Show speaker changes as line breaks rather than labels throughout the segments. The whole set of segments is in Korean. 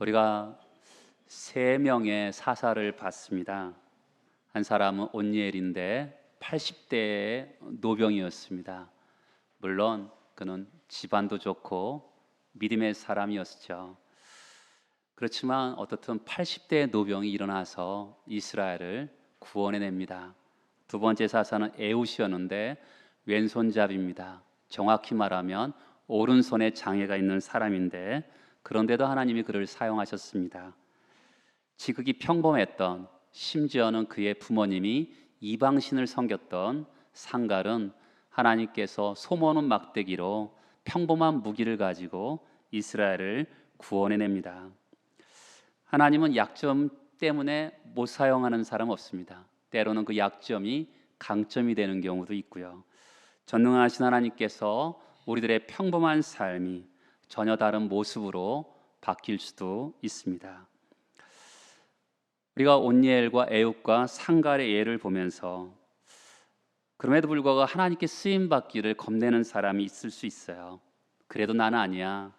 우리가 세 명의 사사를 봤습니다. 한 사람은 온니엘인데 80대의 노병이었습니다. 물론 그는 집안도 좋고 믿음의 사람이었죠. 그렇지만 어떻든 80대의 노병이 일어나서 이스라엘을 구원해냅니다. 두 번째 사사는 에웃이었는데 왼손잡이입니다. 정확히 말하면 오른손에 장애가 있는 사람인데 그런데도 하나님이 그를 사용하셨습니다. 지극히 평범했던, 심지어는 그의 부모님이 이방신을 섬겼던 상갈은 하나님께서 소모는 막대기로 평범한 무기를 가지고 이스라엘을 구원해냅니다. 하나님은 약점 때문에 못 사용하는 사람 없습니다. 때로는 그 약점이 강점이 되는 경우도 있고요. 전능하신 하나님께서 우리들의 평범한 삶이 전혀 다른 모습으로 바뀔 수도 있습니다. 우리가 온니엘과 에웃과 상갈의 예를 보면서 그럼에도 불구하고 하나님께 쓰임 받기를 겁내는 사람이 있을 수 있어요. 그래도 나는 아니야.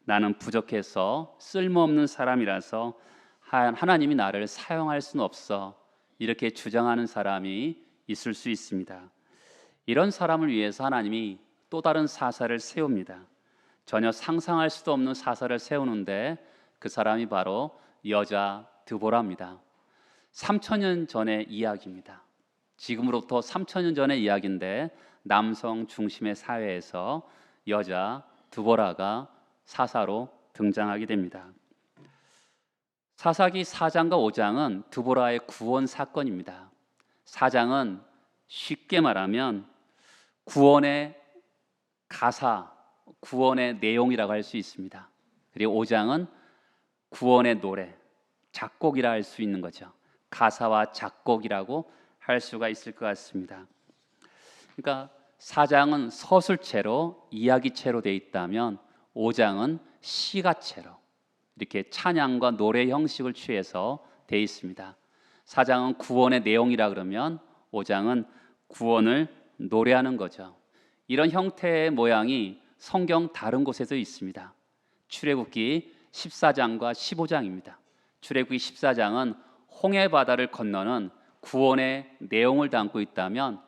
나는 부족해서 쓸모없는 사람이라서 하나님이 나를 사용할 수는 없어. 이렇게 주장하는 사람이 있을 수 있습니다. 이런 사람을 위해서 하나님이 또 다른 사사를 세웁니다. 전혀 상상할 수도 없는 사사를 세우는데 그 사람이 바로 여자 드보라입니다. 3000년 전의 이야기입니다. 지금으로부터 3000년 전의 이야기인데 남성 중심의 사회에서 여자 드보라가 사사로 등장하게 됩니다. 사사기 4장과 5장은 드보라의 구원 사건입니다. 4장은 쉽게 말하면 구원의 가사, 구원의 내용이라고 할 수 있습니다. 그리고 5장은 구원의 노래, 작곡이라 할 수 있는 거죠. 가사와 작곡이라고 할 수가 있을 것 같습니다. 그러니까 4장은 서술체로, 이야기체로 되어 있다면 5장은 시가체로 이렇게 찬양과 노래 형식을 취해서 되어 있습니다. 4장은 구원의 내용이라 그러면 5장은 구원을 노래하는 거죠. 이런 형태의 모양이 성경 다른 곳에도 있습니다. 출애굽기 14장과 15장입니다. 출애굽기 14장은 홍해 바다를 건너는 구원의 내용을 담고 있다면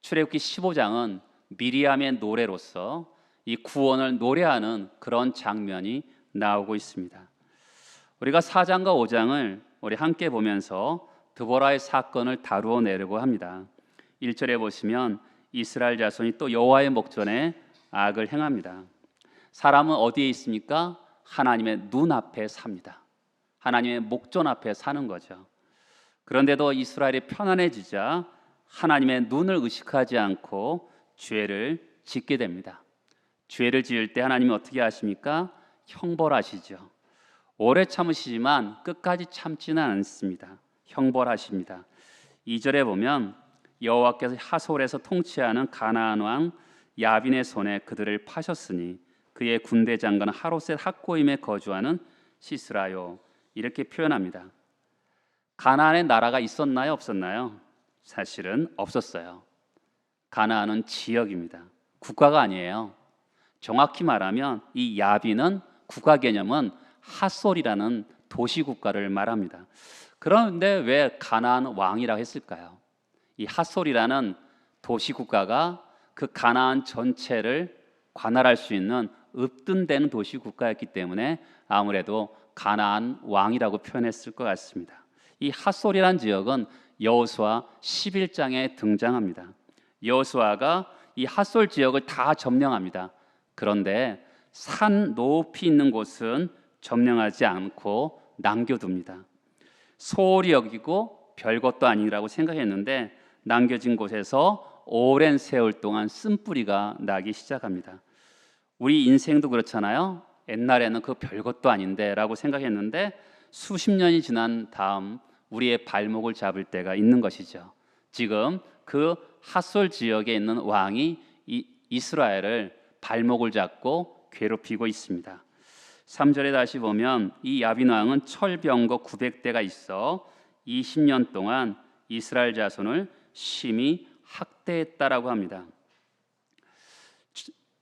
출애굽기 15장은 미리암의 노래로서 이 구원을 노래하는 그런 장면이 나오고 있습니다. 우리가 4장과 5장을 우리 함께 보면서 드보라의 사건을 다루어 내려고 합니다. 1절에 보시면 이스라엘 자손이 또 여호와의 목전에 악을 행합니다. 사람은 어디에 있습니까? 하나님의 눈앞에 삽니다. 하나님의 목전 앞에 사는 거죠. 그런데도 이스라엘이 편안해지자 하나님의 눈을 의식하지 않고 죄를 짓게 됩니다. 죄를 지을 때 하나님이 어떻게 하십니까? 형벌하시죠. 오래 참으시지만 끝까지 참지는 않습니다. 형벌하십니다. 2절에 보면 여호와께서 하솔에서 통치하는 가나안 왕 야빈의 손에 그들을 파셨으니 그의 군대 장관 하롯셋 학고임에 거주하는 시스라요, 이렇게 표현합니다. 가나안에 나라가 있었나요? 없었나요? 사실은 없었어요. 가나안은 지역입니다. 국가가 아니에요. 정확히 말하면 이 야빈은 국가 개념은 핫솔이라는 도시 국가를 말합니다. 그런데 왜 가나안 왕이라고 했을까요? 이 핫솔이라는 도시 국가가 그 가나안 전체를 관할할 수 있는 으뜸되는 도시 국가였기 때문에 아무래도 가나안 왕이라고 표현했을 것 같습니다. 이 핫솔이라는 지역은 여호수아 11장에 등장합니다. 여호수아가 이 핫솔 지역을 다 점령합니다. 그런데 산 높이 있는 곳은 점령하지 않고 남겨둡니다. 소홀히 여기고 별것도 아니라고 생각했는데 남겨진 곳에서 오랜 세월 동안 쓴뿌리가 나기 시작합니다. 우리 인생도 그렇잖아요. 옛날에는 그 별것도 아닌데 라고 생각했는데 수십 년이 지난 다음 우리의 발목을 잡을 때가 있는 것이죠. 지금 그 핫솔 지역에 있는 왕이 이스라엘을 발목을 잡고 괴롭히고 있습니다. 3절에 다시 보면 이 야빈 왕은 철병거 900대가 있어 20년 동안 이스라엘 자손을 심히 학대했다라고 합니다.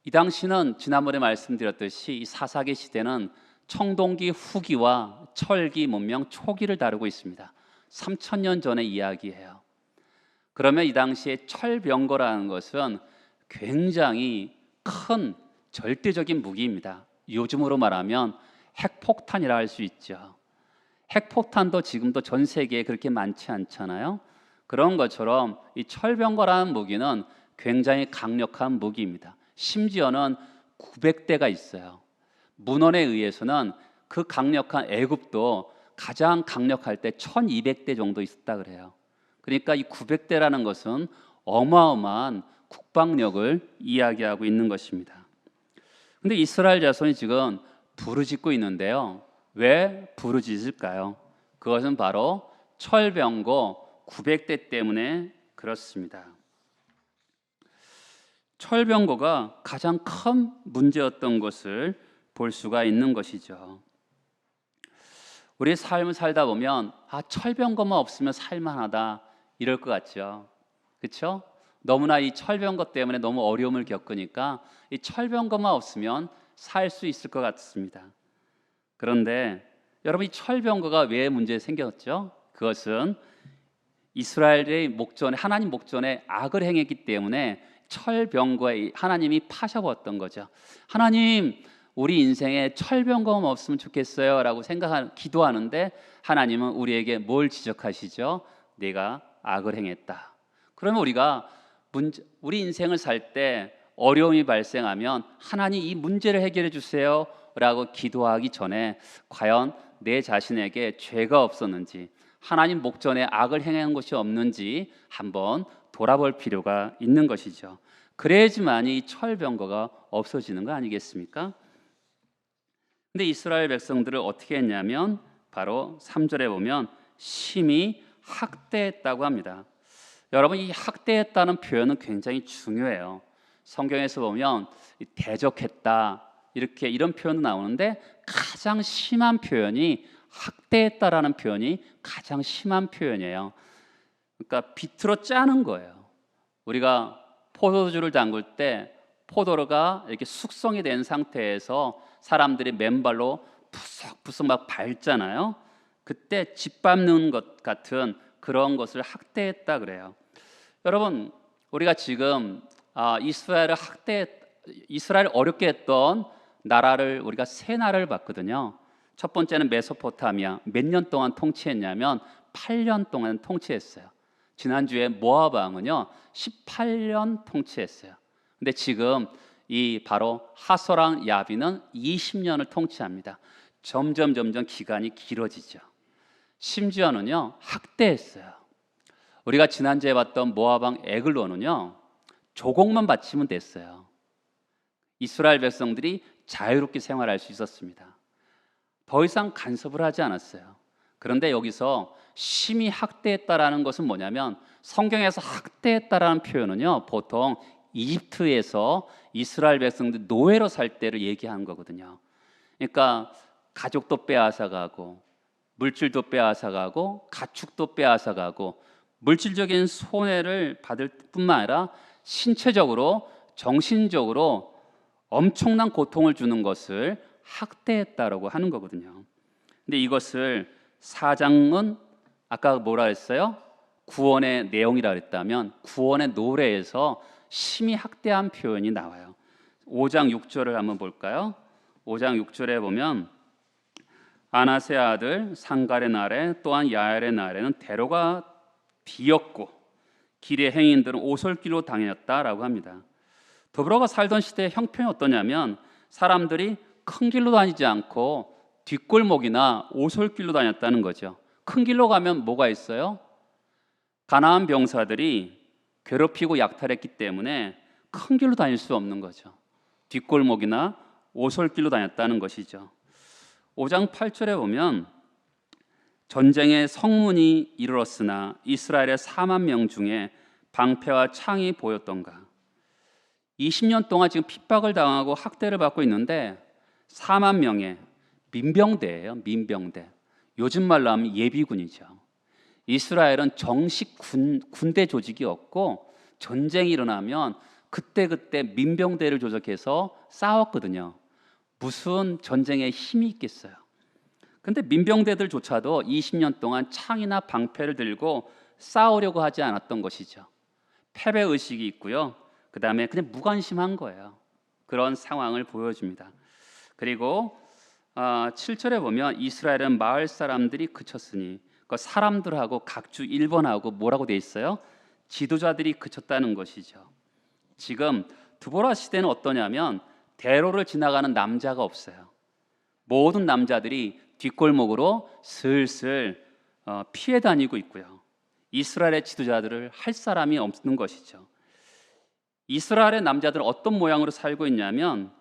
이 당시는 지난번에 말씀드렸듯이 이 사사기 시대는 청동기 후기와 철기 문명 초기를 다루고 있습니다. 3,000년 전의 이야기예요. 그러면 이 당시에 철병거라는 것은 굉장히 큰 절대적인 무기입니다. 요즘으로 말하면 핵폭탄이라 할 수 있죠. 핵폭탄도 지금도 전 세계에 그렇게 많지 않잖아요. 그런 것처럼 이 철병거라는 무기는 굉장히 강력한 무기입니다. 심지어는 900대가 있어요. 문헌에 의해서는 그 강력한 애굽도 가장 강력할 때 1200대 정도 있었다 그래요. 그러니까 이 900대라는 것은 어마어마한 국방력을 이야기하고 있는 것입니다. 근데 이스라엘 자손이 지금 부르짖고 있는데요. 왜 부르짖을까요? 그것은 바로 철병거 900대 때문에 그렇습니다. 철병거가 가장 큰 문제였던 것을 볼 수가 있는 것이죠. 우리 삶을 살다 보면 철병거만 없으면 살만하다 이럴 것 같죠. 그렇죠? 너무나 이 철병거 때문에 너무 어려움을 겪으니까 이 철병거만 없으면 살 수 있을 것 같습니다. 그런데 여러분, 이 철병거가 왜 문제 생겼죠? 그것은 이스라엘의 목전에, 하나님 목전에 악을 행했기 때문에 철병거에 하나님이 파셔버렸던 거죠. 하나님, 우리 인생에 철병거만 없으면 좋겠어요 라고 기도하는데 하나님은 우리에게 뭘 지적하시죠? 내가 악을 행했다. 그러면 우리가 우리 인생을 살 때 어려움이 발생하면 하나님 이 문제를 해결해 주세요 라고 기도하기 전에 과연 내 자신에게 죄가 없었는지, 하나님 목전에 악을 행한 것이 없는지 한번 돌아볼 필요가 있는 것이죠. 그래야지만이 이 철병거가 없어지는 거 아니겠습니까? 근데 이스라엘 백성들을 어떻게 했냐면 바로 3절에 보면 심히 학대했다고 합니다. 여러분, 이 학대했다는 표현은 굉장히 중요해요. 성경에서 보면 대적했다 이런 표현도 나오는데 가장 심한 표현이 학대했다라는 표현이 가장 심한 표현이에요. 그러니까 비틀어 짜는 거예요. 우리가 포도주를 담글 때 포도가 이렇게 숙성이 된 상태에서 사람들이 맨발로 푸석푸석 막 밟잖아요. 그때 짓밟는 것 같은 그런 것을 학대했다 그래요. 여러분, 우리가 지금 이스라엘 어렵게 했던 나라를 우리가 세 나라를 봤거든요. 첫 번째는 메소포타미아. 몇 년 동안 통치했냐면 8년 동안 통치했어요. 지난주에 모압 왕은요 18년 통치했어요. 근데 지금 이 바로 하소랑 야빈은 20년을 통치합니다. 점점 기간이 길어지죠. 심지어는요 학대했어요. 우리가 지난주에 봤던 모압 왕 에글론은요 조공만 바치면 됐어요. 이스라엘 백성들이 자유롭게 생활할 수 있었습니다. 더 이상 간섭을 하지 않았어요. 그런데 여기서 심히 학대했다라는 것은 뭐냐면 성경에서 학대했다라는 표현은요 보통 이집트에서 이스라엘 백성들 노예로 살 때를 얘기하는 거거든요. 그러니까 가족도 빼앗아가고 물질도 빼앗아가고 가축도 빼앗아가고 물질적인 손해를 받을 뿐만 아니라 신체적으로 정신적으로 엄청난 고통을 주는 것을 학대했다라고 하는 거거든요. 근데 이것을 4장은 아까 뭐라 했어요? 구원의 내용이라 그랬다면 구원의 노래에서 심히 학대한 표현이 나와요. 5장 6절을 한번 볼까요? 5장 6절에 보면 아나세 아들 상갈의 날에 또한 야엘의 날에는 대로가 비었고 길의 행인들은 오솔길로 다녔다라고 합니다. 더불어가 살던 시대의 형편이 어떠냐면 사람들이 큰 길로 다니지 않고 뒷골목이나 오솔길로 다녔다는 거죠. 큰 길로 가면 뭐가 있어요? 가나안 병사들이 괴롭히고 약탈했기 때문에 큰 길로 다닐 수 없는 거죠. 뒷골목이나 오솔길로 다녔다는 것이죠. 5장 8절에 보면 전쟁의 성문이 이르렀으나 이스라엘의 4만 명 중에 방패와 창이 보였던가. 20년 동안 지금 핍박을 당하고 학대를 받고 있는데 4만 명의 민병대예요. 민병대. 요즘 말로 하면 예비군이죠. 이스라엘은 정식 군대 조직이 없고 전쟁이 일어나면 그때 민병대를 조직해서 싸웠거든요. 무슨 전쟁에 힘이 있겠어요. 근데 민병대들조차도 20년 동안 창이나 방패를 들고 싸우려고 하지 않았던 것이죠. 패배 의식이 있고요. 그 다음에 그냥 무관심한 거예요. 그런 상황을 보여줍니다. 그리고 7절에 보면 이스라엘은 마을 사람들이 그쳤으니 그 사람들하고 각주 1번하고 뭐라고 돼 있어요? 지도자들이 그쳤다는 것이죠. 지금 드보라 시대는 어떠냐면 대로를 지나가는 남자가 없어요. 모든 남자들이 뒷골목으로 슬슬 피해 다니고 있고요. 이스라엘의 지도자들을 할 사람이 없는 것이죠. 이스라엘의 남자들은 어떤 모양으로 살고 있냐면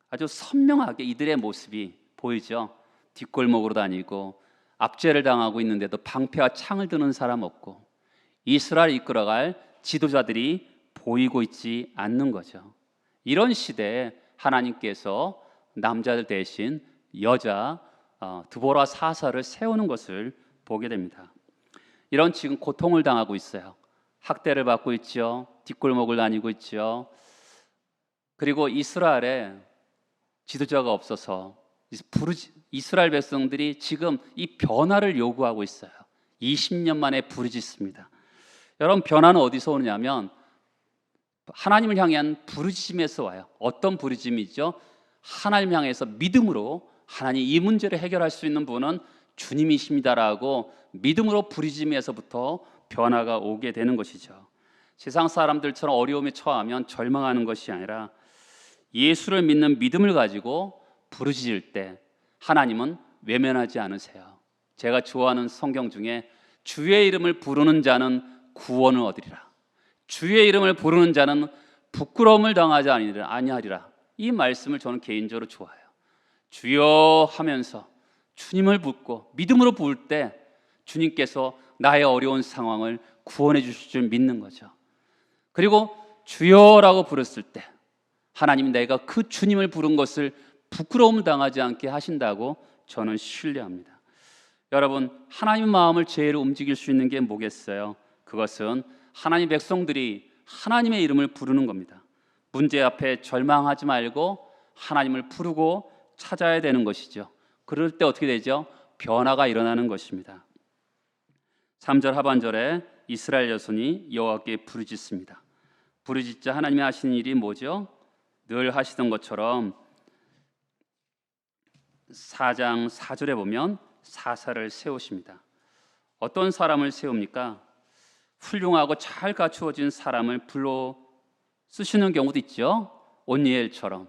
아주 선명하게 이들의 모습이 보이죠. 뒷골목으로 다니고 압제를 당하고 있는데도 방패와 창을 드는 사람 없고 이스라엘을 이끌어갈 지도자들이 보이고 있지 않는 거죠. 이런 시대에 하나님께서 남자들 대신 여자 드보라 사사를 세우는 것을 보게 됩니다. 이런 지금 고통을 당하고 있어요. 학대를 받고 있죠. 뒷골목을 다니고 있죠. 그리고 이스라엘에 지도자가 없어서 이스라엘 백성들이 지금 이 변화를 요구하고 있어요. 20년 만에 부르짖습니다. 여러분, 변화는 어디서 오느냐면 하나님을 향한 부르짖음에서 와요. 어떤 부르짖음이죠? 하나님 향해서 믿음으로 하나님 이 문제를 해결할 수 있는 분은 주님이십니다라고 믿음으로 부르짖음에서부터 변화가 오게 되는 것이죠. 세상 사람들처럼 어려움에 처하면 절망하는 것이 아니라 예수를 믿는 믿음을 가지고 부르짖을 때 하나님은 외면하지 않으세요. 제가 좋아하는 성경 중에 주의 이름을 부르는 자는 구원을 얻으리라. 주의 이름을 부르는 자는 부끄러움을 당하지 아니하리라. 이 말씀을 저는 개인적으로 좋아해요. 주여 하면서 주님을 붙고 믿음으로 부을 때 주님께서 나의 어려운 상황을 구원해 주실 줄 믿는 거죠. 그리고 주여라고 부르실 때 하나님 내가 그 주님을 부른 것을 부끄러움 당하지 않게 하신다고 저는 신뢰합니다. 여러분, 하나님의 마음을 제일 움직일 수 있는 게 뭐겠어요? 그것은 하나님 백성들이 하나님의 이름을 부르는 겁니다. 문제 앞에 절망하지 말고 하나님을 부르고 찾아야 되는 것이죠. 그럴 때 어떻게 되죠? 변화가 일어나는 것입니다. 3절 하반절에 이스라엘 자손이 여호와께 부르짖습니다. 부르짖자 하나님이 하시는 일이 뭐죠? 늘 하시던 것처럼 4장 4절에 보면 사사를 세우십니다. 어떤 사람을 세웁니까? 훌륭하고 잘 갖추어진 사람을 불러 쓰시는 경우도 있죠. 온니엘처럼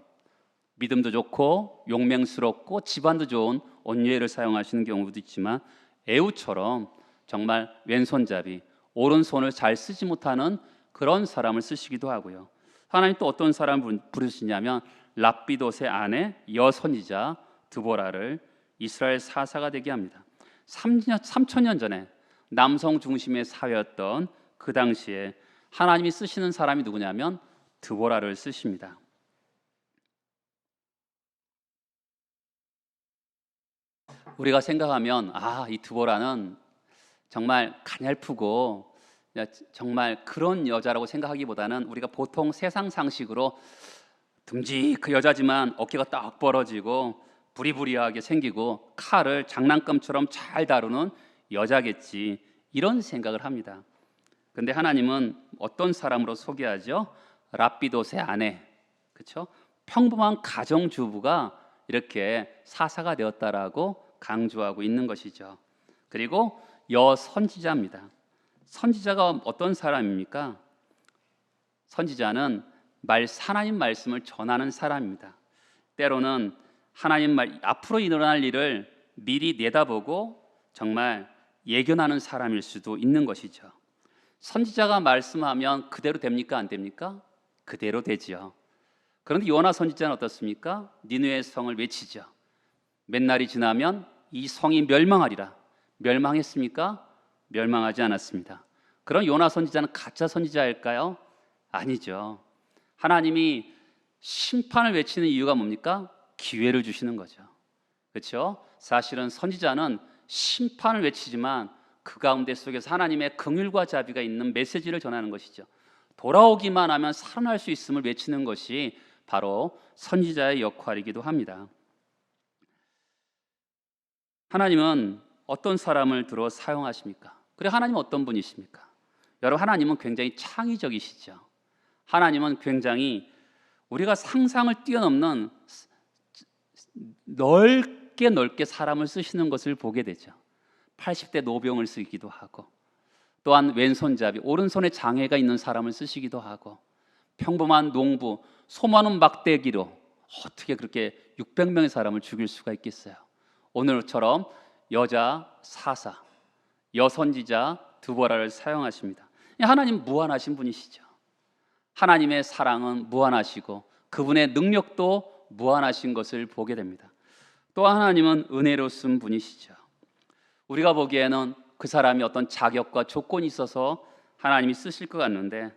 믿음도 좋고 용맹스럽고 집안도 좋은 온니엘을 사용하시는 경우도 있지만 에후처럼 정말 왼손잡이 오른손을 잘 쓰지 못하는 그런 사람을 쓰시기도 하고요. 하나님 또 어떤 사람을 부르시냐면 랍비돗의 아내 여선지자 드보라를 이스라엘 사사가 되게 합니다. 3,000년 전에 남성 중심의 사회였던 그 당시에 하나님이 쓰시는 사람이 누구냐면 드보라를 쓰십니다. 우리가 생각하면 이 드보라는 정말 가냘프고 정말 그런 여자라고 생각하기보다는 우리가 보통 세상 상식으로 듬직한 여자지만 어깨가 딱 벌어지고 부리부리하게 생기고 칼을 장난감처럼 잘 다루는 여자겠지, 이런 생각을 합니다. 근데 하나님은 어떤 사람으로 소개하죠? 랍비돗의 아내, 그렇죠? 평범한 가정주부가 이렇게 사사가 되었다라고 강조하고 있는 것이죠. 그리고 여선지자입니다. 선지자가 어떤 사람입니까? 선지자는 하나님 말씀을 전하는 사람입니다. 때로는 하나님 말 앞으로 일어날 일을 미리 내다보고 정말 예견하는 사람일 수도 있는 것이죠. 선지자가 말씀하면 그대로 됩니까? 안 됩니까? 그대로 되지요. 그런데 요나 선지자는 어떻습니까? 니느웨 성을 외치죠. 몇 날이 지나면 이 성이 멸망하리라. 멸망했습니까? 멸망하지 않았습니다. 그럼 요나 선지자는 가짜 선지자일까요? 아니죠. 하나님이 심판을 외치는 이유가 뭡니까? 기회를 주시는 거죠. 그렇죠? 사실은 선지자는 심판을 외치지만 그 가운데 속에서 하나님의 긍휼과 자비가 있는 메시지를 전하는 것이죠. 돌아오기만 하면 살아날 수 있음을 외치는 것이 바로 선지자의 역할이기도 합니다. 하나님은 어떤 사람을 들어 사용하십니까? 그래, 하나님은 어떤 분이십니까? 여러분, 하나님은 굉장히 창의적이시죠. 하나님은 굉장히 우리가 상상을 뛰어넘는 넓게 사람을 쓰시는 것을 보게 되죠. 80대 노병을 쓰기도 하고, 또한 왼손잡이, 오른손에 장애가 있는 사람을 쓰시기도 하고, 평범한 농부, 소많은 막대기로 어떻게 그렇게 600명의 사람을 죽일 수가 있겠어요? 오늘처럼 여자 사사, 여선지자 드보라를 사용하십니다. 하나님 무한하신 분이시죠. 하나님의 사랑은 무한하시고 그분의 능력도 무한하신 것을 보게 됩니다. 또 하나님은 은혜로우신 분이시죠. 우리가 보기에는 그 사람이 어떤 자격과 조건이 있어서 하나님이 쓰실 것 같는데,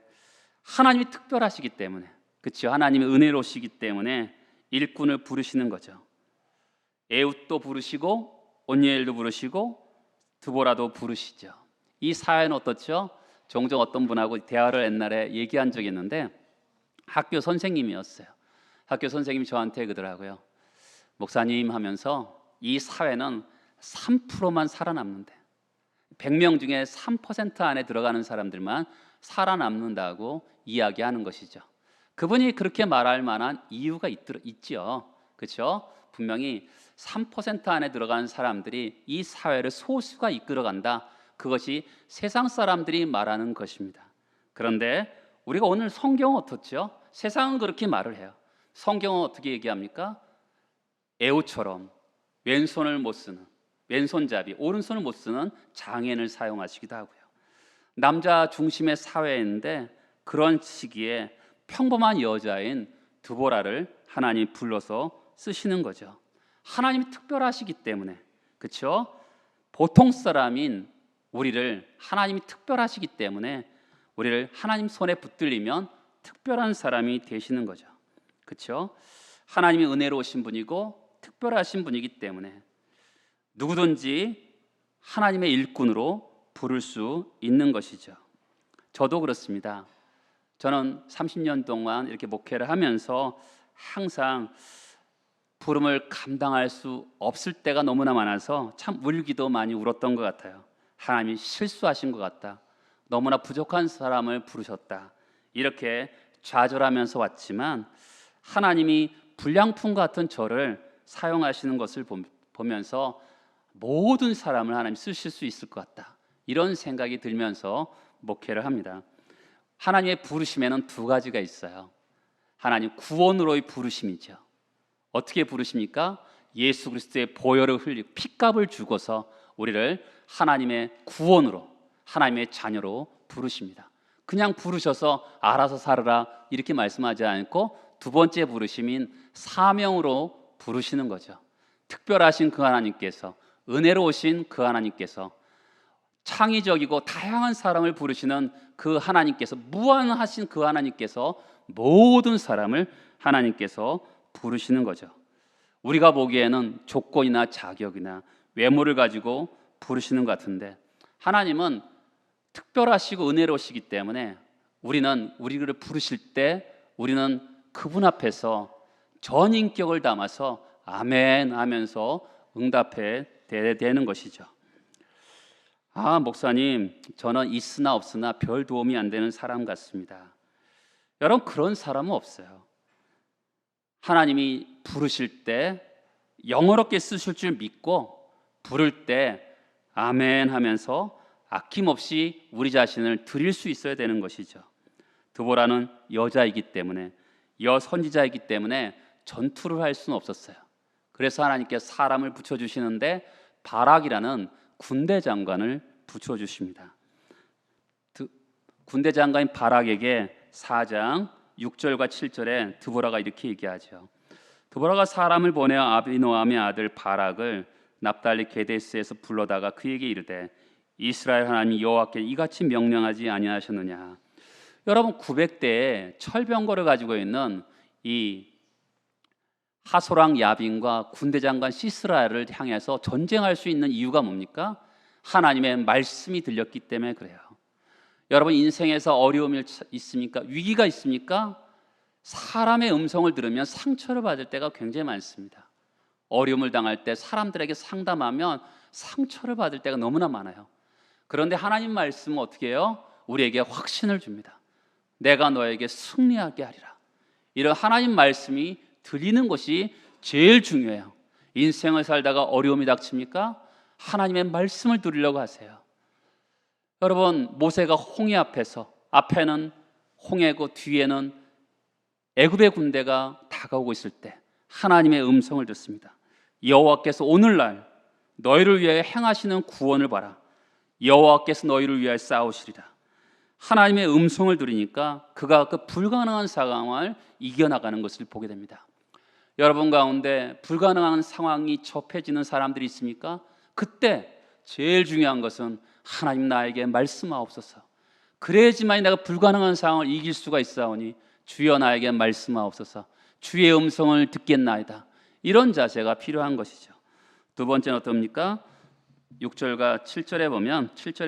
하나님이 특별하시기 때문에, 그렇죠? 하나님이 은혜로우시기 때문에 일꾼을 부르시는 거죠. 에훗도 부르시고 온니엘도 부르시고 드보라도 부르시죠. 이 사연은 어떻죠? 종종 어떤 분하고 대화를 옛날에 얘기한 적이 있는데, 학교 선생님이었어요. 학교 선생님이 저한테 그러더라고요. 목사님 하면서 이 사회는 3%만 살아남는데, 100명 중에 3% 안에 들어가는 사람들만 살아남는다고 이야기하는 것이죠. 그분이 그렇게 말할 만한 이유가 있죠. 그렇죠? 분명히 3% 안에 들어가는 사람들이 이 사회를 소수가 이끌어간다. 그것이 세상 사람들이 말하는 것입니다. 그런데 우리가 오늘 성경은 어떻죠? 세상은 그렇게 말을 해요. 성경은 어떻게 얘기합니까? 에우처럼 왼손을 못 쓰는, 왼손잡이, 오른손을 못 쓰는 장애인을 사용하시기도 하고요. 남자 중심의 사회인데 그런 시기에 평범한 여자인 드보라를 하나님이 불러서 쓰시는 거죠. 하나님이 특별하시기 때문에, 그렇죠? 보통 사람인 우리를 하나님이 특별하시기 때문에 우리를 하나님 손에 붙들리면 특별한 사람이 되시는 거죠. 그렇죠? 하나님이 은혜로우신 분이고 특별하신 분이기 때문에 누구든지 하나님의 일꾼으로 부를 수 있는 것이죠. 저도 그렇습니다. 저는 30년 동안 이렇게 목회를 하면서 항상 부름을 감당할 수 없을 때가 너무나 많아서 참 울기도 많이 울었던 것 같아요. 하나님이 실수하신 것 같다. 너무나 부족한 사람을 부르셨다. 이렇게 좌절하면서 왔지만 하나님이 불량품 같은 저를 사용하시는 것을 보면서 모든 사람을 하나님 쓰실 수 있을 것 같다. 이런 생각이 들면서 목회를 합니다. 하나님의 부르심에는 두 가지가 있어요. 하나님 구원으로의 부르심이죠. 어떻게 부르십니까? 예수 그리스도의 보혈을 흘리고 피값을 주고서 우리를 하나님의 구원으로, 하나님의 자녀로 부르십니다. 그냥 부르셔서 알아서 살아라 이렇게 말씀하지 않고 두 번째 부르심인 사명으로 부르시는 거죠. 특별하신 그 하나님께서, 은혜로우신 그 하나님께서, 창의적이고 다양한 사람을 부르시는 그 하나님께서, 무한하신 그 하나님께서 모든 사람을 하나님께서 부르시는 거죠. 우리가 보기에는 조건이나 자격이나 외모를 가지고 부르시는 것 같은데 하나님은 특별하시고 은혜로우시기 때문에 우리를 부르실 때 우리는 그분 앞에서 전인격을 담아서 아멘 하면서 응답해 되는 것이죠. 목사님, 저는 있으나 없으나 별 도움이 안 되는 사람 같습니다. 여러분, 그런 사람은 없어요. 하나님이 부르실 때 영어롭게 쓰실 줄 믿고 부를 때 아멘 하면서 아낌없이 우리 자신을 드릴 수 있어야 되는 것이죠. 드보라는 여자이기 때문에, 여선지자이기 때문에 전투를 할 수는 없었어요. 그래서 하나님께서 사람을 붙여주시는데 바락이라는 군대 장관을 붙여주십니다. 군대 장관인 바락에게 4장 6절과 7절에 드보라가 이렇게 얘기하죠. 드보라가 사람을 보내어 아비노함의 아들 바락을 납달리 게데스에서 불러다가 그에게 이르되 이스라엘 하나님 여호와께 이같이 명령하지 아니하셨느냐. 여러분, 900대의 철병거를 가지고 있는 이 하소랑 야빈과 군대 장관 시스라를 향해서 전쟁할 수 있는 이유가 뭡니까? 하나님의 말씀이 들렸기 때문에 그래요. 여러분, 인생에서 어려움이 있습니까? 위기가 있습니까? 사람의 음성을 들으면 상처를 받을 때가 굉장히 많습니다. 어려움을 당할 때 사람들에게 상담하면 상처를 받을 때가 너무나 많아요. 그런데 하나님 말씀은 어떻게 해요? 우리에게 확신을 줍니다. 내가 너에게 승리하게 하리라. 이런 하나님 말씀이 들리는 것이 제일 중요해요. 인생을 살다가 어려움이 닥칩니까? 하나님의 말씀을 들으려고 하세요. 여러분, 모세가 홍해 앞에는 홍해고 뒤에는 애굽의 군대가 다가오고 있을 때 하나님의 음성을 듣습니다. 여호와께서 오늘날 너희를 위하여 행하시는 구원을 봐라. 여호와께서 너희를 위하여 싸우시리라. 하나님의 음성을 들으니까 그가 그 불가능한 상황을 이겨나가는 것을 보게 됩니다. 여러분 가운데 불가능한 상황이 접해지는 사람들이 있습니까? 그때 제일 중요한 것은 하나님 나에게 말씀하옵소서. 그래야지만 내가 불가능한 상황을 이길 수가 있사오니 주여 나에게 말씀하옵소서. 주의 음성을 듣겠나이다. 이런 자세가 필요한 것이죠. 두 번째는 어떻습니까? 6절과 7절에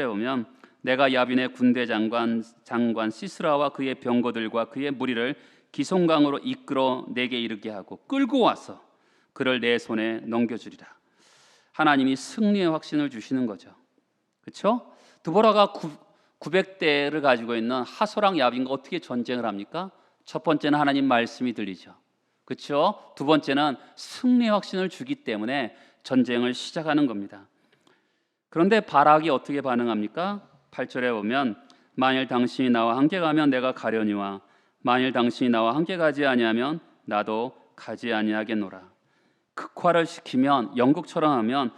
보면 내가 야빈의 군대 장관 시스라와 그의 병거들과 그의 무리를 기송강으로 이끌어 내게 이르게 하고 끌고 와서 그를 내 손에 넘겨주리라. 하나님이 승리의 확신을 주시는 거죠. 그렇죠? 드보라가 900대를 가지고 있는 하소랑 야빈과 어떻게 전쟁을 합니까? 첫 번째는 하나님 말씀이 들리죠. 그렇죠? 두 번째는 승리의 확신을 주기 때문에 전쟁을 시작하는 겁니다. 그런데 바락이 어떻게 반응합니까? 8절에 보면 만일 당신이 나와 함께 가면 내가 가려니와 만일 당신이 나와 함께 가지 아니하면 나도 가지 아니하겠노라. 극화를 시키면 영국처럼 하면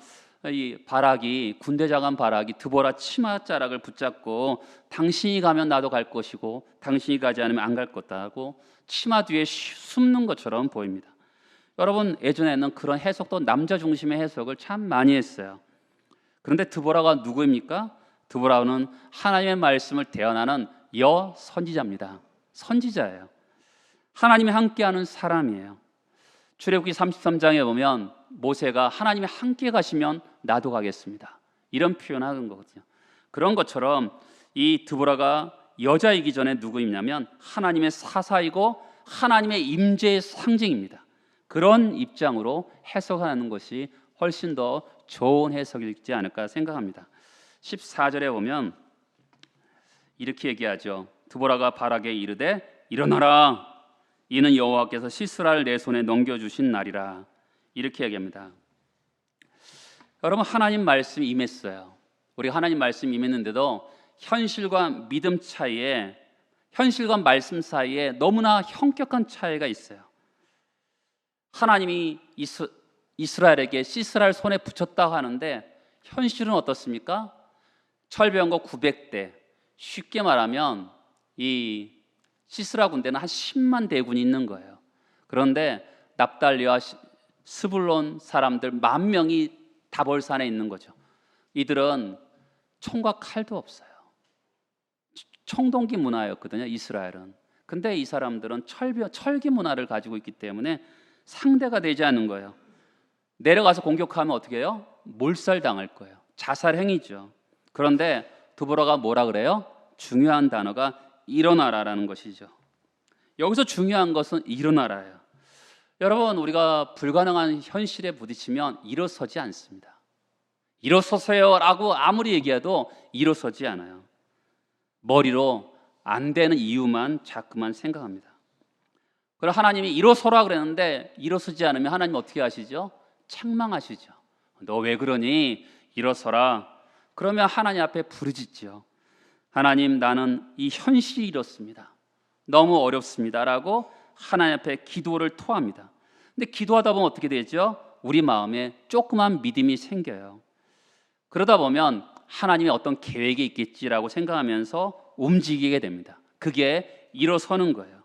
이 바락이 군대 장관 바락이 드보라 치맛자락을 붙잡고 당신이 가면 나도 갈 것이고 당신이 가지 않으면 안 갈 거다 하고 치마 뒤에 숨는 것처럼 보입니다. 여러분 예전에는 그런 해석도 남자 중심의 해석을 참 많이 했어요. 그런데 드보라가 누구입니까? 드보라는 하나님의 말씀을 대언하는 선지자입니다. 선지자예요. 하나님이 함께하는 사람이에요. 출애굽기 33장에 보면 모세가 하나님이 함께 가시면 나도 가겠습니다. 이런 표현하는 거거든요. 그런 것처럼 이 드보라가 여자이기 전에 누구이냐면 하나님의 사사이고 하나님의 임재의 상징입니다. 그런 입장으로 해석하는 것이 훨씬 더 좋은 해석이지 않을까 생각합니다. 14절에 보면 이렇게 얘기하죠. 드보라가 바락에 이르되 일어나라. 이는 여호와께서 시스라를 내 손에 넘겨주신 날이라. 이렇게 얘기합니다. 여러분 하나님 말씀이 임했어요. 우리 하나님 말씀이 임했는데도 현실과 믿음 차이에 현실과 말씀 사이에 너무나 현격한 차이가 있어요. 하나님이 이스라엘에게 시스라를 손에 붙였다고 하는데 현실은 어떻습니까? 철병거 900대. 쉽게 말하면 이 시스라 군대는 한 10만 대군이 있는 거예요. 그런데 납달리와 스불론 사람들 10,000명이 다볼산에 있는 거죠. 이들은 총과 칼도 없어요. 청동기 문화였거든요, 이스라엘은. 근데 이 사람들은 철기 문화를 가지고 있기 때문에 상대가 되지 않는 거예요. 내려가서 공격하면 어떻게 해요? 몰살당할 거예요. 자살 행위죠. 그런데 드보라가 뭐라 그래요? 중요한 단어가 일어나라라는 것이죠. 여기서 중요한 것은 일어나라예요. 여러분 우리가 불가능한 현실에 부딪히면 일어서지 않습니다. 일어서세요라고 아무리 얘기해도 일어서지 않아요. 머리로 안 되는 이유만 자꾸만 생각합니다. 그럼 하나님이 일어서라 그랬는데 일어서지 않으면 하나님 어떻게 하시죠? 책망하시죠. 너 왜 그러니? 일어서라. 그러면 하나님 앞에 부르짖죠. 하나님 나는 이 현실이 이렇습니다. 너무 어렵습니다라고 하나님 앞에 기도를 토합니다. 근데 기도하다 보면 어떻게 되죠? 우리 마음에 조그만 믿음이 생겨요. 그러다 보면 하나님의 어떤 계획이 있겠지라고 생각하면서 움직이게 됩니다. 그게 일어서는 거예요.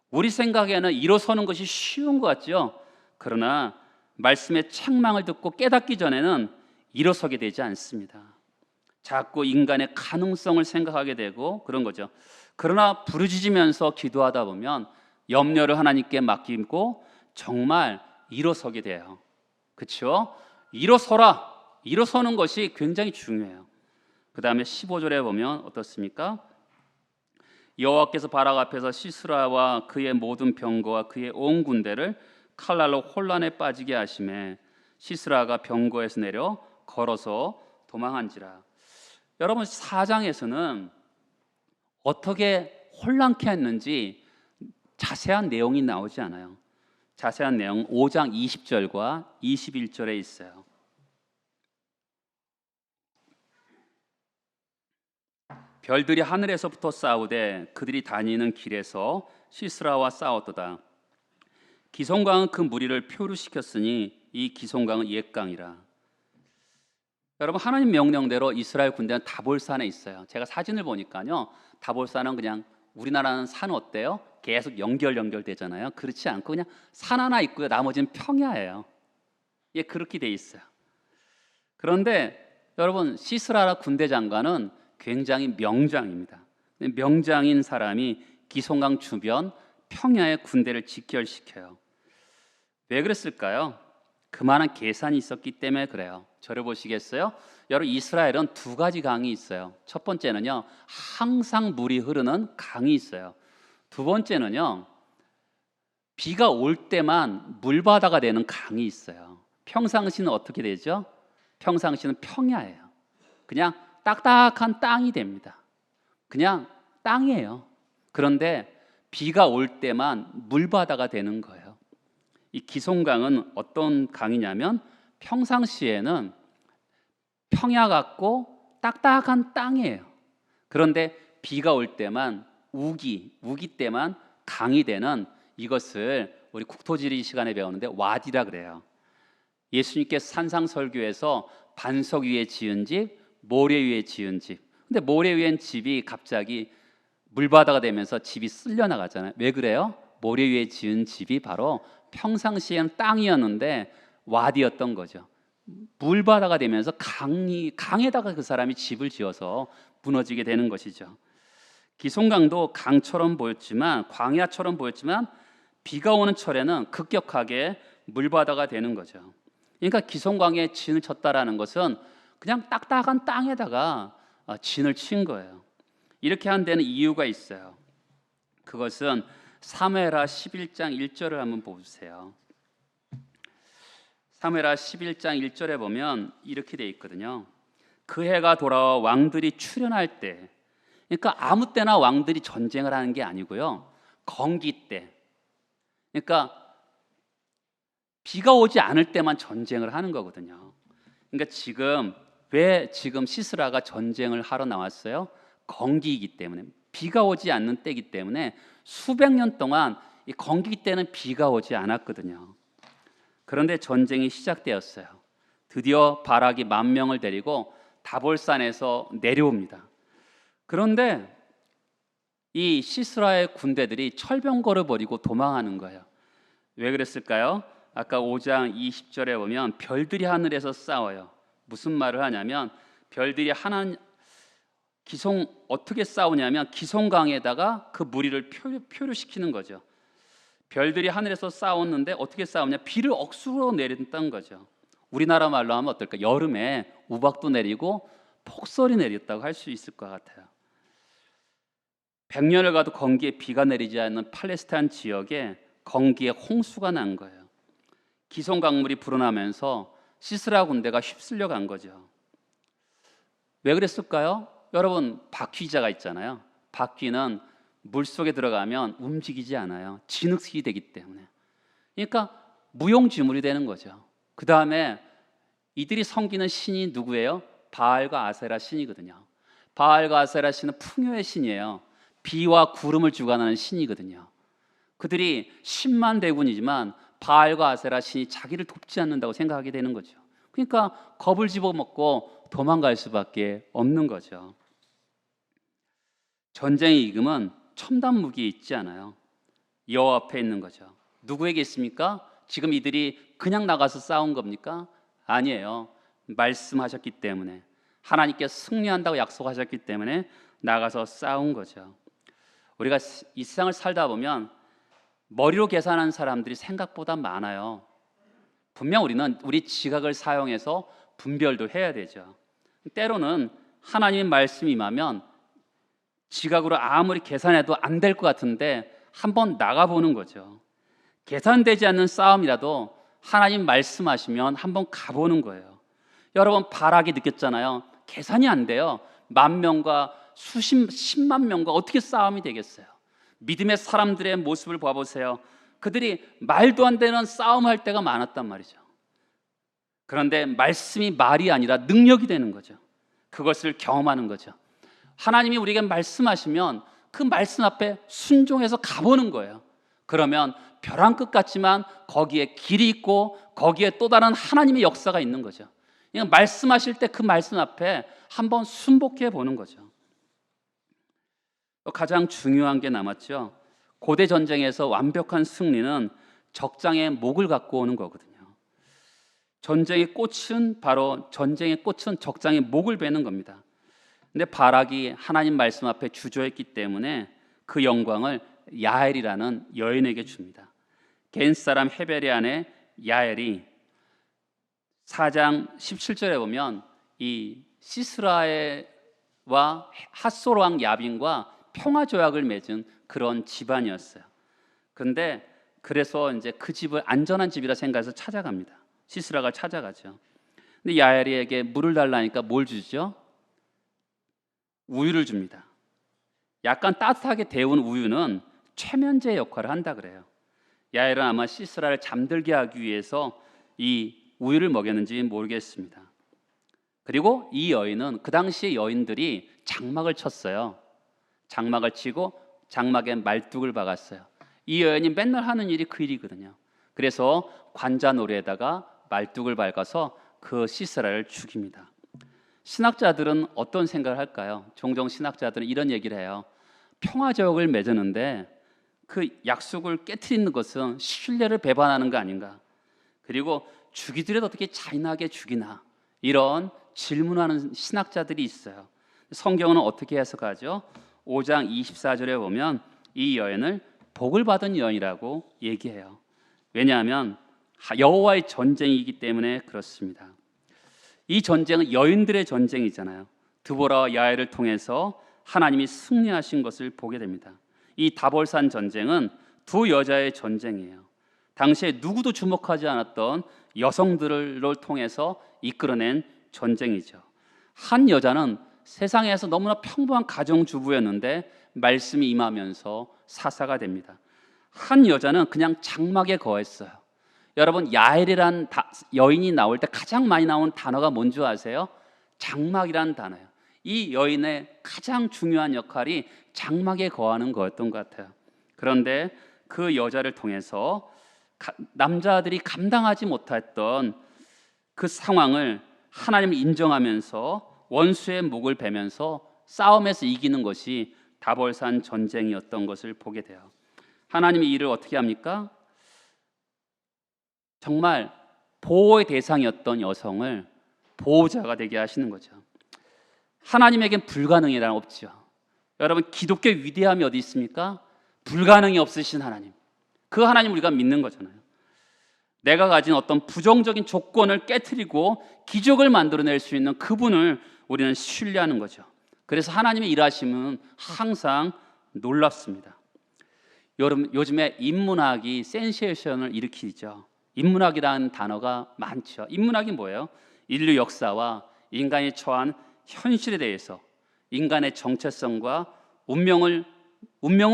우리 생각에는 일어서는 것이 쉬운 것 같죠? 그러나 말씀의 책망을 듣고 깨닫기 전에는 일어서게 되지 않습니다. 자꾸 인간의 가능성을 생각하게 되고 그런 거죠. 그러나 부르짖으면서 기도하다 보면 염려를 하나님께 맡기고 정말 일어서게 돼요. 그렇죠? 일어서라. 일어서는 것이 굉장히 중요해요. 그 다음에 15절에 보면 어떻습니까? 여호와께서 바락 앞에서 시스라와 그의 모든 병거와 그의 온 군대를 칼날로 혼란에 빠지게 하심에 시스라가 병거에서 내려 걸어서 도망한지라. 여러분 4장에서는 어떻게 혼란케 했는지 자세한 내용이 나오지 않아요. 자세한 내용 5장 20절과 21절에 있어요. 별들이 하늘에서부터 싸우되 그들이 다니는 길에서 시스라와 싸웠도다. 기송강은 그 무리를 표류시켰으니 이 기송강은 옛강이라. 여러분 하나님 명령대로 이스라엘 군대는 다볼산에 있어요. 제가 사진을 보니까요, 다볼산은 그냥 우리나라는 산 어때요? 계속 연결되잖아요. 그렇지 않고 그냥 산 하나 있고요, 나머지는 평야예요. 예, 그렇게 돼 있어요. 그런데 여러분 시스라 군대 장관은 굉장히 명장입니다. 명장인 사람이 기송강 주변 평야의 군대를 직결시켜요. 왜 그랬을까요? 그만한 계산이 있었기 때문에 그래요. 저를 보시겠어요? 여러분 이스라엘은 두 가지 강이 있어요. 첫 번째는요, 항상 물이 흐르는 강이 있어요. 두 번째는요, 비가 올 때만 물바다가 되는 강이 있어요. 평상시는 어떻게 되죠? 평상시는 평야예요. 그냥 딱딱한 땅이 됩니다. 그냥 땅이에요. 그런데 비가 올 때만 물바다가 되는 거예요. 이 기송강은 어떤 강이냐면 평상시에는 평야 같고 딱딱한 땅이에요. 그런데 비가 올 때만 우기 때만 강이 되는, 이것을 우리 국토지리 시간에 배우는데 와디라 그래요. 예수님께서 산상설교에서 반석 위에 지은 집, 모래 위에 지은 집. 근데 모래 위엔 집이 갑자기 물바다가 되면서 집이 쓸려 나가잖아요. 왜 그래요? 모래 위에 지은 집이 바로 평상시에는 땅이었는데 와디였던 거죠. 물바다가 되면서 강에다가 그 사람이 집을 지어서 무너지게 되는 것이죠. 기송강도 강처럼 보였지만, 광야처럼 보였지만 비가 오는 철에는 급격하게 물바다가 되는 거죠. 그러니까 기송강에 진을 쳤다라는 것은 그냥 딱딱한 땅에다가 진을 친 거예요. 이렇게 한 데는 이유가 있어요. 그것은 사무엘하 11장 1절을 한번 보세요. 사무엘하 11장 1절에 보면 이렇게 돼 있거든요. 그 해가 돌아와 왕들이 출현할 때, 그러니까 아무 때나 왕들이 전쟁을 하는 게 아니고요, 건기 때, 그러니까 비가 오지 않을 때만 전쟁을 하는 거거든요. 그러니까 왜 지금 시스라가 전쟁을 하러 나왔어요? 건기이기 때문에, 비가 오지 않는 때이기 때문에 수백 년 동안 이 건기 때는 비가 오지 않았거든요. 그런데 전쟁이 시작되었어요. 드디어 바락이 10,000명을 데리고 다볼산에서 내려옵니다. 그런데 이 시스라의 군대들이 철병거를 버리고 도망하는 거예요. 왜 그랬을까요? 아까 5장 20절에 보면 별들이 하늘에서 싸워요. 무슨 말을 하냐면 별들이 어떻게 싸우냐면 기송강에다가 그 무리를 표류시키는 거죠. 별들이 하늘에서 싸웠는데 어떻게 싸우냐? 비를 억수로 내린다는 거죠. 우리나라 말로 하면 어떨까? 여름에 우박도 내리고 폭설이 내렸다고 할 수 있을 것 같아요. 100년을 가도 건기에 비가 내리지 않는 팔레스타인 지역에 건기에 홍수가 난 거예요. 기송강물이 불어나면서 시스라 군대가 휩쓸려 간 거죠. 왜 그랬을까요? 여러분 바퀴자가 있잖아요. 바퀴는 물속에 들어가면 움직이지 않아요. 진흙이 되기 때문에. 그러니까 무용지물이 되는 거죠. 그 다음에 이들이 섬기는 신이 누구예요? 바알과 아세라 신이거든요. 바알과 아세라 신은 풍요의 신이에요. 비와 구름을 주관하는 신이거든요. 그들이 10만 대군이지만 바알과 아세라 신이 자기를 돕지 않는다고 생각하게 되는 거죠. 그러니까 겁을 집어먹고 도망갈 수밖에 없는 거죠. 전쟁의 이금은 첨단 무기에 있지 않아요. 여호와 앞에 있는 거죠. 누구에게 있습니까? 지금 이들이 그냥 나가서 싸운 겁니까? 아니에요. 말씀하셨기 때문에, 하나님께서 승리한다고 약속하셨기 때문에 나가서 싸운 거죠. 우리가 이 세상을 살다 보면 머리로 계산하는 사람들이 생각보다 많아요. 분명 우리는 우리 지각을 사용해서 분별도 해야 되죠. 때로는 하나님의 말씀이 임하면 지각으로 아무리 계산해도 안 될 것 같은데 한번 나가보는 거죠. 계산되지 않는 싸움이라도 하나님 말씀하시면 한번 가보는 거예요. 여러분 바라기 느꼈잖아요. 계산이 안 돼요. 10,000명과 수십 10만 명과 어떻게 싸움이 되겠어요? 믿음의 사람들의 모습을 봐보세요. 그들이 말도 안 되는 싸움할 때가 많았단 말이죠. 그런데 말씀이 말이 아니라 능력이 되는 거죠. 그것을 경험하는 거죠. 하나님이 우리에게 말씀하시면 그 말씀 앞에 순종해서 가보는 거예요. 그러면 벼랑 끝 같지만 거기에 길이 있고 거기에 또 다른 하나님의 역사가 있는 거죠. 그냥 말씀하실 때 그 말씀 앞에 한번 순복해 보는 거죠. 가장 중요한 게 남았죠. 고대 전쟁에서 완벽한 승리는 적장의 목을 갖고 오는 거거든요. 전쟁의 꽃은 바로 전쟁의 꽃은 적장의 목을 베는 겁니다. 근데 바락이 하나님 말씀 앞에 주저했기 때문에 그 영광을 야엘이라는 여인에게 줍니다. 겐 사람 헤벨의 아내 야엘이 4장 17절에 보면 이 시스라와 핫솔 왕 야빈과 평화 조약을 맺은 그런 집안이었어요. 근데 그래서 이제 그 집을 안전한 집이라 생각해서 찾아갑니다. 시스라가 찾아가죠. 근데 야엘에게 물을 달라니까 뭘 주죠? 우유를 줍니다. 약간 따뜻하게 데운 우유는 최면제 역할을 한다 그래요. 야엘은 아마 시스라를 잠들게 하기 위해서 이 우유를 먹였는지 모르겠습니다. 그리고 이 여인은 그 당시 여인들이 장막을 쳤어요. 장막을 치고 장막에 말뚝을 박았어요. 이 여인이 맨날 하는 일이 그 일이거든요. 그래서 관자놀이에다가 말뚝을 박아서 그 시스라를 죽입니다. 신학자들은 어떤 생각을 할까요? 종종 신학자들은 이런 얘기를 해요. 평화조약을 맺었는데 그 약속을 깨트리는 것은 신뢰를 배반하는 거 아닌가? 그리고 죽이더라도 어떻게 잔인하게 죽이나? 이런 질문하는 신학자들이 있어요. 성경은 어떻게 해석하죠? 5장 24절에 보면 이 여인을 복을 받은 여인이라고 얘기해요. 왜냐하면 여호와의 전쟁이기 때문에 그렇습니다. 이 전쟁은 여인들의 전쟁이잖아요. 드보라와 야엘을 통해서 하나님이 승리하신 것을 보게 됩니다. 이 다볼산 전쟁은 두 여자의 전쟁이에요. 당시에 누구도 주목하지 않았던 여성들을 통해서 이끌어낸 전쟁이죠. 한 여자는 세상에서 너무나 평범한 가정주부였는데 말씀이 임하면서 사사가 됩니다. 한 여자는 그냥 장막에 거했어요. 여러분 야엘이란 여인이 나올 때 가장 많이 나오는 단어가 뭔지 아세요? 장막이란 단어예요. 이 여인의 가장 중요한 역할이 장막에 거하는 거였던 것 같아요. 그런데 그 여자를 통해서 남자들이 감당하지 못했던 그 상황을 하나님을 인정하면서 원수의 목을 베면서 싸움에서 이기는 것이 다볼산 전쟁이었던 것을 보게 돼요. 하나님이 이를 어떻게 합니까? 정말 보호의 대상이었던 여성을 보호자가 되게 하시는 거죠. 하나님에겐 불가능이란 없죠. 여러분 기독교 위대함이 어디 있습니까? 불가능이 없으신 하나님. 그 하나님 우리가 믿는 거잖아요. 내가 가진 어떤 부정적인 조건을 깨트리고 기적을 만들어낼 수 있는 그분을 우리는 신뢰하는 거죠. 그래서 하나님의 일하심은 항상 놀랍습니다. 여러분 요즘에 인문학이 센세이션을 일으키죠. 인문학이라는 단어가 많죠. 인문학이 뭐예요? 인류 역사와 인간이 처한 현실에 대해서 인간의 정체성과 운명은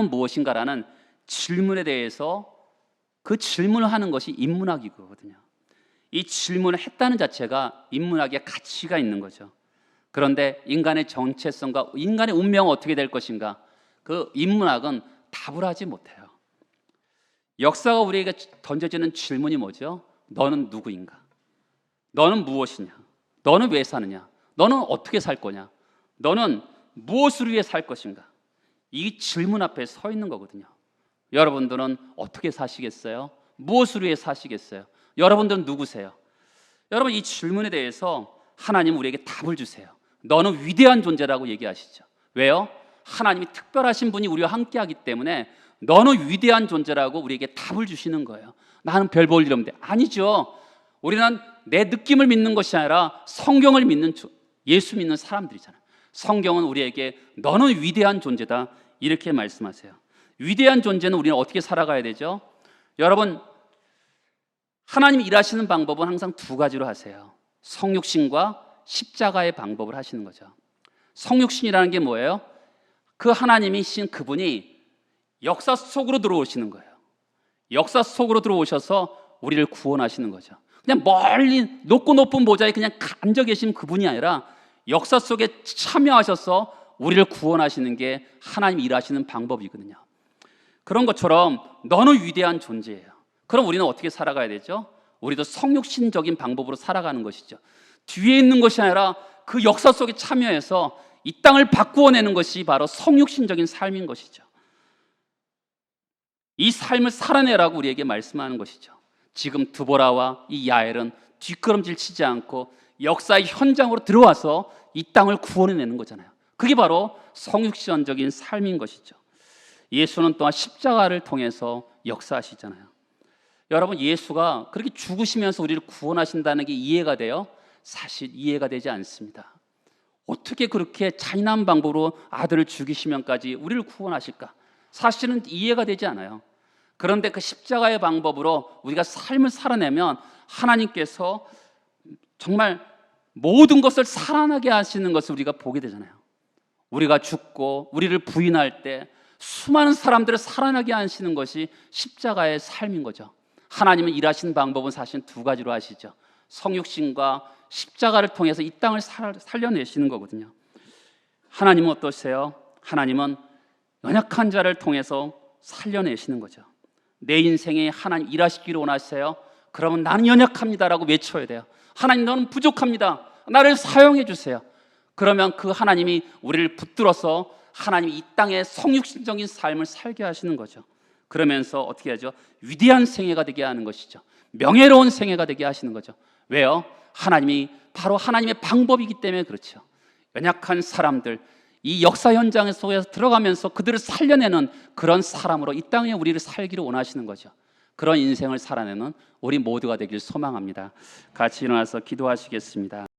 무엇인가라는 질문에 대해서 그 질문을 하는 것이 인문학이거든요. 이 질문을 했다는 자체가 인문학의 가치가 있는 거죠. 그런데 인간의 정체성과 인간의 운명은 어떻게 될 것인가? 그 인문학은 답을 하지 못해요. 역사가 우리에게 던져지는 질문이 뭐죠? 너는 누구인가? 너는 무엇이냐? 너는 왜 사느냐? 너는 어떻게 살 거냐? 너는 무엇을 위해 살 것인가? 이 질문 앞에 서 있는 거거든요. 여러분들은 어떻게 사시겠어요? 무엇을 위해 사시겠어요? 여러분들은 누구세요? 여러분 이 질문에 대해서 하나님 우리에게 답을 주세요. 너는 위대한 존재라고 얘기하시죠. 왜요? 하나님이 특별하신 분이 우리와 함께하기 때문에 너는 위대한 존재라고 우리에게 답을 주시는 거예요. 나는 별 볼 일 없는데. 아니죠. 우리는 내 느낌을 믿는 것이 아니라 성경을 믿는 예수 믿는 사람들이잖아요. 성경은 우리에게 너는 위대한 존재다 이렇게 말씀하세요. 위대한 존재는 우리는 어떻게 살아가야 되죠? 여러분, 하나님이 일하시는 방법은 항상 두 가지로 하세요. 성육신과 십자가의 방법을 하시는 거죠. 성육신이라는 게 뭐예요? 그 하나님이신 그분이 역사 속으로 들어오시는 거예요. 역사 속으로 들어오셔서 우리를 구원하시는 거죠. 그냥 멀리 높고 높은 보좌에 그냥 앉아 계신 그분이 아니라 역사 속에 참여하셔서 우리를 구원하시는 게 하나님이 일하시는 방법이거든요. 그런 것처럼 너는 위대한 존재예요. 그럼 우리는 어떻게 살아가야 되죠? 우리도 성육신적인 방법으로 살아가는 것이죠. 뒤에 있는 것이 아니라 그 역사 속에 참여해서 이 땅을 바꾸어내는 것이 바로 성육신적인 삶인 것이죠. 이 삶을 살아내라고 우리에게 말씀하는 것이죠. 지금 드보라와 이 야엘은 뒷걸음질 치지 않고 역사의 현장으로 들어와서 이 땅을 구원해내는 거잖아요. 그게 바로 성육신적인 삶인 것이죠. 예수는 또한 십자가를 통해서 역사하시잖아요. 여러분, 예수가 그렇게 죽으시면서 우리를 구원하신다는 게 이해가 돼요? 사실 이해가 되지 않습니다. 어떻게 그렇게 잔인한 방법으로 아들을 죽이시면까지 우리를 구원하실까? 사실은 이해가 되지 않아요. 그런데 그 십자가의 방법으로 우리가 삶을 살아내면 하나님께서 정말 모든 것을 살아나게 하시는 것을 우리가 보게 되잖아요. 우리가 죽고 우리를 부인할 때 수많은 사람들을 살아나게 하시는 것이 십자가의 삶인 거죠. 하나님은 일하시는 방법은 사실 두 가지로 하시죠. 성육신과 십자가를 통해서 이 땅을 살려내시는 거거든요. 하나님은 어떠세요? 하나님은 연약한 자를 통해서 살려내시는 거죠. 내 인생에 하나님 일하시기를 원하세요? 그러면 나는 연약합니다라고 외쳐야 돼요. 하나님, 너는 부족합니다. 나를 사용해 주세요. 그러면 그 하나님이 우리를 붙들어서 하나님이 이 땅에 성육신적인 삶을 살게 하시는 거죠. 그러면서 어떻게 하죠? 위대한 생애가 되게 하는 것이죠. 명예로운 생애가 되게 하시는 거죠. 왜요? 하나님이 바로 하나님의 방법이기 때문에 그렇죠. 연약한 사람들, 이 역사 현장 속에서 들어가면서 그들을 살려내는 그런 사람으로 이 땅에 우리를 살기를 원하시는 거죠. 그런 인생을 살아내는 우리 모두가 되길 소망합니다. 같이 일어나서 기도하시겠습니다.